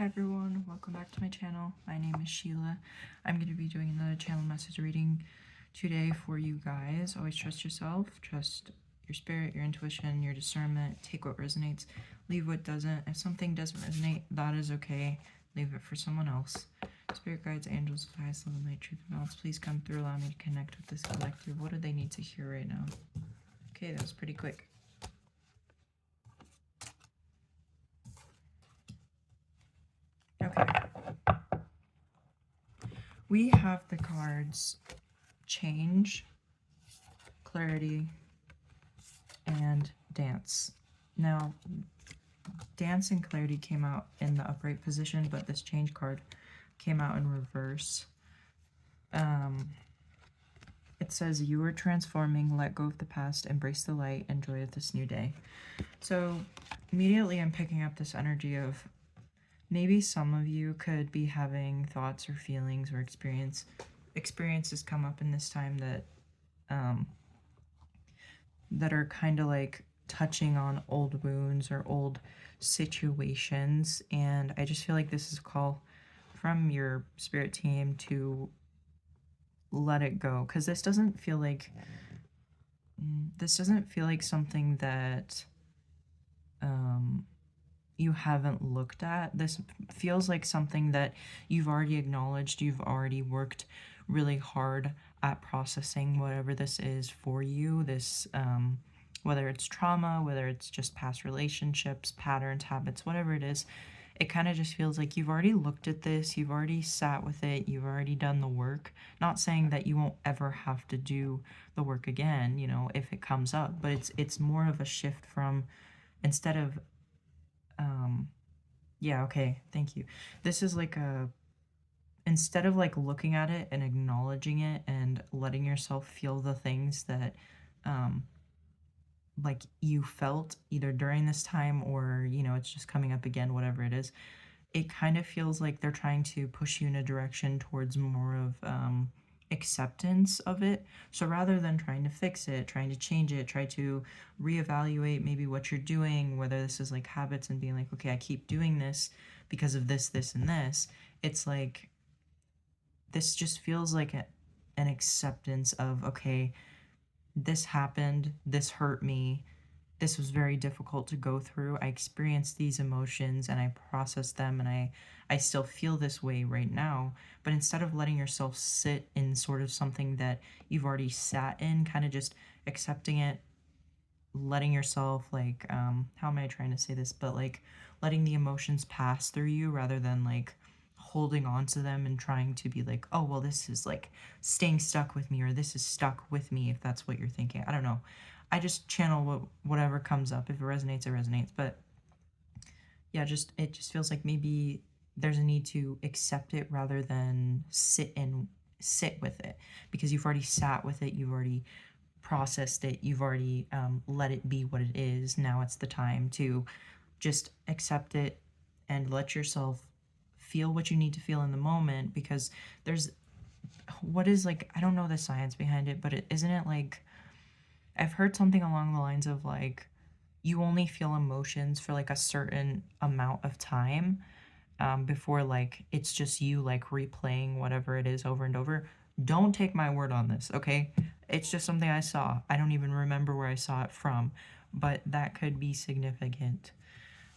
Hi everyone, welcome back to my channel. My name is Sheila. I'm going to be doing another channel message reading today for you guys. Always trust yourself, trust your spirit, your intuition, your discernment. Take what resonates, leave what doesn't. If something doesn't resonate, that is okay. Leave it for someone else. Spirit guides, angels, highest level, light, truth, and balance, please come through. Allow me to connect with this collective. What do they need to hear right now? Okay, that was pretty quick. Okay. We have the cards Change, Clarity, and Dance. Now, Dance and Clarity came out in the upright position, but this Change card came out in reverse. It says, you are transforming, let go of the past, embrace the light, and joy of this new day. So immediately I'm picking up this energy of maybe some of you could be having thoughts or feelings or experiences come up in this time that that are kind of like touching on old wounds or old situations, and I just feel like this is a call from your spirit team to let it go, because this doesn't feel like something that you haven't looked at. This feels like something that you've already acknowledged, you've already worked really hard at processing whatever this is for you. This whether it's trauma, whether it's just past relationships, patterns, habits, whatever it is, it kind of just feels like you've already looked at this, you've already sat with it, you've already done the work. Not saying that you won't ever have to do the work again, you know, if it comes up, but it's more of a shift from, instead of yeah, okay, thank you. This is like instead of like looking at it and acknowledging it and letting yourself feel the things that like you felt either during this time, or you know, it's just coming up again, whatever it is, it kind of feels like they're trying to push you in a direction towards more of acceptance of it. So rather than trying to fix it, trying to change it, try to reevaluate maybe what you're doing, whether this is like habits and being like, okay, I keep doing this because of this, this, and this. It's like, this just feels like an acceptance of, okay, this happened, this hurt me, this was very difficult to go through. I experienced these emotions and I processed them, and I still feel this way right now. But instead of letting yourself sit in sort of something that you've already sat in, kind of just accepting it, letting yourself like, how am I trying to say this? But like letting the emotions pass through you rather than like holding on to them and trying to be like, oh, well, this is like staying stuck with me, or this is stuck with me, if that's what you're thinking. I don't know. I just channel whatever comes up. If it resonates, it resonates. But yeah, it just feels like maybe there's a need to accept it rather than sit with it, because you've already sat with it, you've already processed it, you've already let it be what it is. Now it's the time to just accept it and let yourself feel what you need to feel in the moment, because there's what is like, I don't know the science behind it, but isn't it like, I've heard something along the lines of like, you only feel emotions for like a certain amount of time before like it's just you like replaying whatever it is over and over. Don't take my word on this, okay? It's just something I saw. I don't even remember where I saw it from, but that could be significant.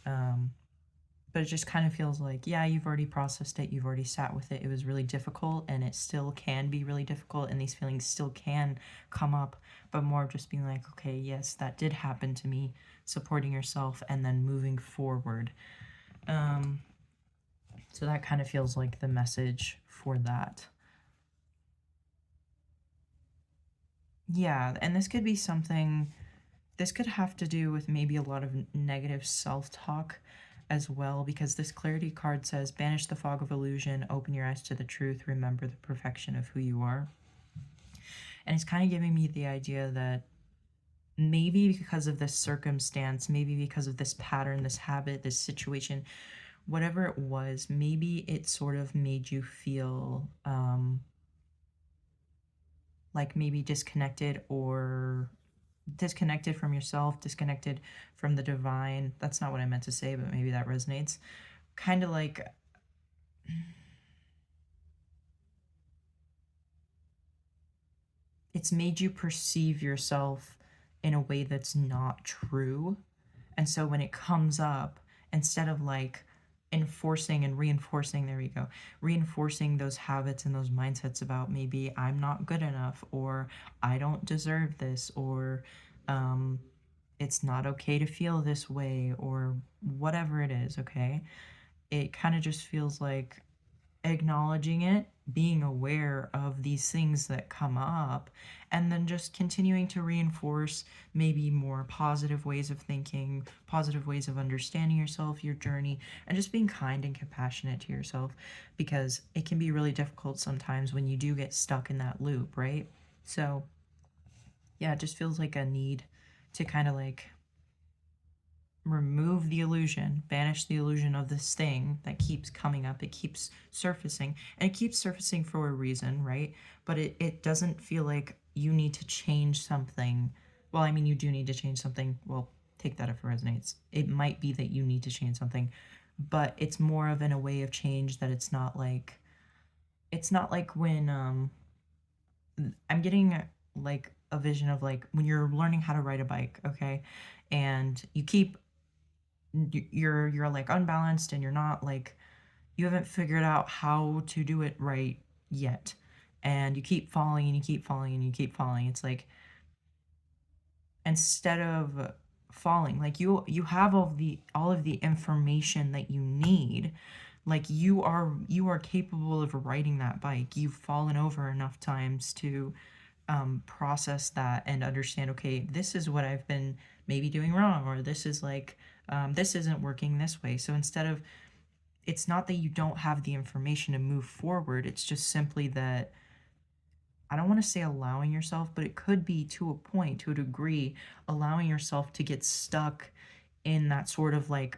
But it just kind of feels like, yeah, you've already processed it, you've already sat with it, it was really difficult, and it still can be really difficult, and these feelings still can come up, but more of just being like, okay, yes, that did happen to me, supporting yourself, and then moving forward. So that kind of feels like the message for that. Yeah, and this could be something, this could have to do with maybe a lot of negative self-talk as well, because this clarity card says, banish the fog of illusion, open your eyes to the truth, remember the perfection of who you are. And it's kind of giving me the idea that maybe because of this circumstance, maybe because of this pattern, this habit, this situation, whatever it was, maybe it sort of made you feel like maybe disconnected, or disconnected from yourself, disconnected from the divine. That's not what I meant to say, but maybe that resonates. kind of like it's made you perceive yourself in a way that's not true. And so when it comes up, instead of like enforcing and reinforcing, there we go, reinforcing those habits and those mindsets about maybe I'm not good enough, or I don't deserve this, or um, it's not okay to feel this way, or whatever it is, okay? It kind of just feels like acknowledging it, being aware of these things that come up, and then just continuing to reinforce maybe more positive ways of thinking, positive ways of understanding yourself, your journey, and just being kind and compassionate to yourself, because it can be really difficult sometimes when you do get stuck in that loop, right? So, yeah, it just feels like a need to kind of like remove the illusion, banish the illusion of this thing that keeps coming up. It keeps surfacing, and it keeps surfacing for a reason, right? But it doesn't feel like you need to change something. Well, I mean, you do need to change something. Well, take that if it resonates. It might be that you need to change something, but it's more of in a way of change that it's not like when I'm getting like a vision of like when you're learning how to ride a bike, okay? And you're like unbalanced, and you're not like, you haven't figured out how to do it right yet, and you keep falling and you keep falling and you keep falling. It's like, instead of falling, like you have all of the information that you need. Like you are capable of riding that bike. You've fallen over enough times to process that and understand, okay, this is what I've been maybe doing wrong, or this is like, this isn't working this way. So instead of, it's not that you don't have the information to move forward, it's just simply that, I don't want to say allowing yourself, but it could be to a point, to a degree, allowing yourself to get stuck in that sort of like,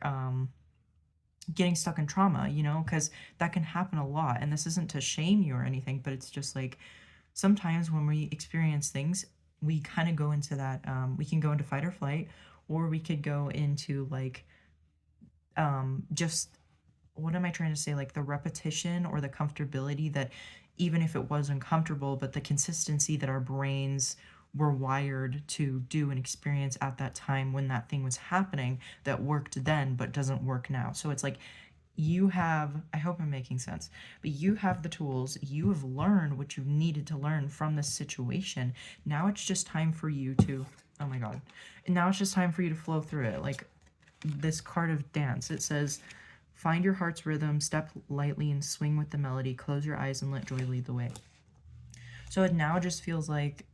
getting stuck in trauma, because that can happen a lot. And this isn't to shame you or anything, but it's just like, sometimes when we experience things, we kind of go into that, we can go into fight or flight, or we could go into like, just, what am I trying to say? Like the repetition or the comfortability that, even if it was uncomfortable, but the consistency that our brains were wired to do and experience at that time when that thing was happening, that worked then but doesn't work now. So it's like, you have, I hope I'm making sense, but you have the tools, you have learned what you needed to learn from this situation. Now it's just time for you to, oh my God, and now it's just time for you to flow through it. Like this card of dance, it says, find your heart's rhythm, step lightly and swing with the melody, close your eyes and let joy lead the way. So it now just feels like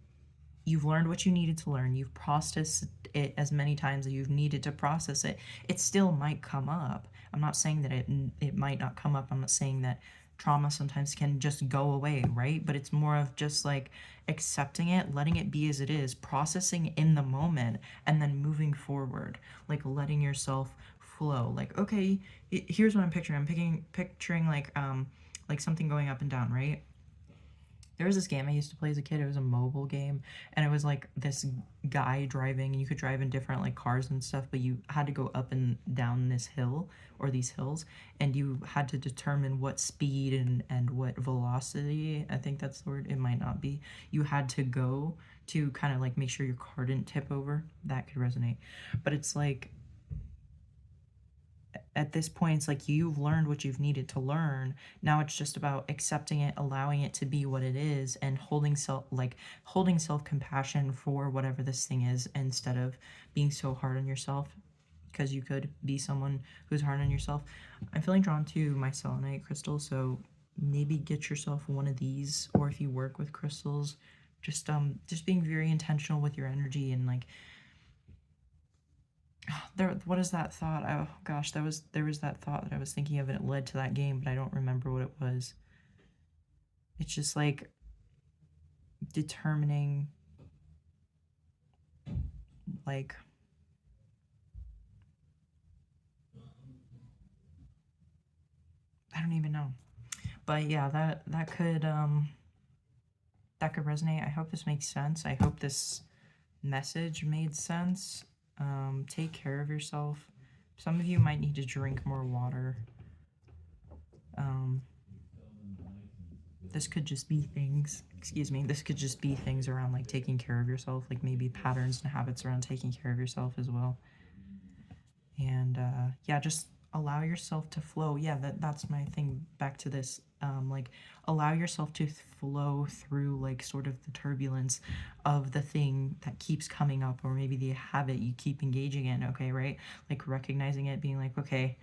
you've learned what you needed to learn. You've processed it as many times as you've needed to process it. It still might come up. I'm not saying that it might not come up. I'm not saying that trauma sometimes can just go away, right? But it's more of just like accepting it, letting it be as it is, processing in the moment, and then moving forward, like letting yourself flow. Like, okay, here's what I'm picturing. Picturing like something going up and down, right? There was this game I used to play as a kid. It was a mobile game, and it was like this guy driving, and you could drive in different like cars and stuff, but you had to go up and down this hill, or these hills, and you had to determine what speed and what velocity, I think that's the word, it might not be, you had to go to kind of like make sure your car didn't tip over. That could resonate. But it's like, at this point, it's like you've learned what you've needed to learn. Now it's just about accepting it, allowing it to be what it is, and holding self-compassion for whatever this thing is, instead of being so hard on yourself, because you could be someone who's hard on yourself. I'm feeling drawn to my selenite crystal, so maybe get yourself one of these, or if you work with crystals, just being very intentional with your energy, and like, there, what is that thought? Oh gosh, there was that thought that I was thinking of, and it led to that game, but I don't remember what it was. It's just like determining, like, I don't even know. But yeah, that could resonate. I hope this makes sense. I hope this message made sense. Take care of yourself. Some of you might need to drink more water. this could just be things, excuse me, this could just be things around like taking care of yourself, like maybe patterns and habits around taking care of yourself as well. And yeah, just allow yourself to flow. Yeah, that's my thing. Back to this, like allow yourself to flow through like sort of the turbulence of the thing that keeps coming up, or maybe the habit you keep engaging in. Okay, right? Like recognizing it, being like, okay,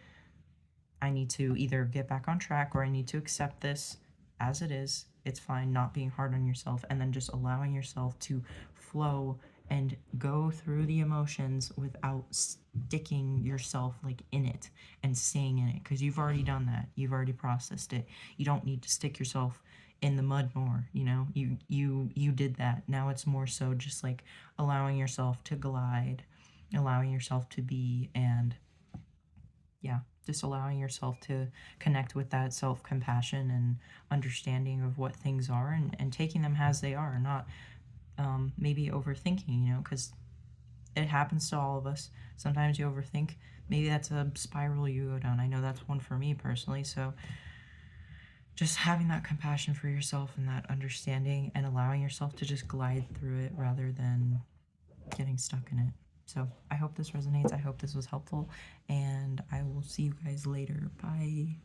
I need to either get back on track or I need to accept this as it is. It's fine, not being hard on yourself, and then just allowing yourself to flow and go through the emotions without sticking yourself like in it and staying in it, because you've already done that. You've already processed it. You don't need to stick yourself in the mud more, you know? You did that. Now it's more so just like allowing yourself to glide, allowing yourself to be, and yeah, just allowing yourself to connect with that self compassion and understanding of what things are, and taking them as they are, not maybe overthinking, you know, because it happens to all of us. Sometimes you overthink. Maybe that's a spiral you go down. I know that's one for me personally. So just having that compassion for yourself and that understanding and allowing yourself to just glide through it rather than getting stuck in it. So I hope this resonates. I hope this was helpful, and I will see you guys later. Bye.